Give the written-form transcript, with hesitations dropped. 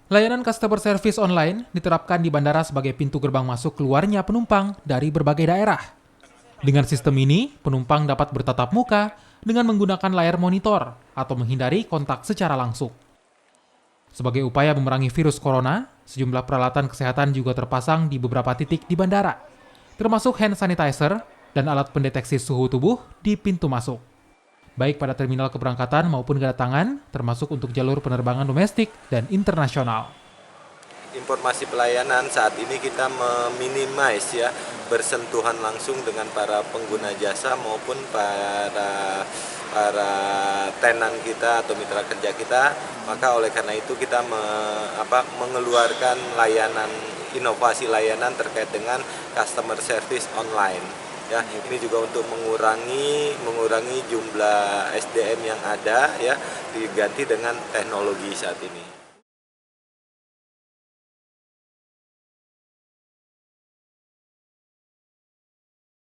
Layanan customer service online diterapkan di bandara sebagai pintu gerbang masuk keluarnya penumpang dari berbagai daerah. Dengan sistem ini, penumpang dapat bertatap muka dengan menggunakan layar monitor atau menghindari kontak secara langsung. Sebagai upaya memerangi virus corona, sejumlah peralatan kesehatan juga terpasang di beberapa titik di bandara, termasuk hand sanitizer dan alat pendeteksi suhu tubuh di pintu masuk. Baik pada terminal keberangkatan maupun kedatangan, termasuk untuk jalur penerbangan domestik dan internasional. Informasi pelayanan saat ini kita meminimais ya bersentuhan langsung dengan para pengguna jasa maupun para tenan kita atau mitra kerja kita. Maka oleh karena itu kita mengeluarkan inovasi layanan terkait dengan customer service online. Ya, ini juga untuk mengurangi jumlah SDM yang ada ya, diganti dengan teknologi saat ini.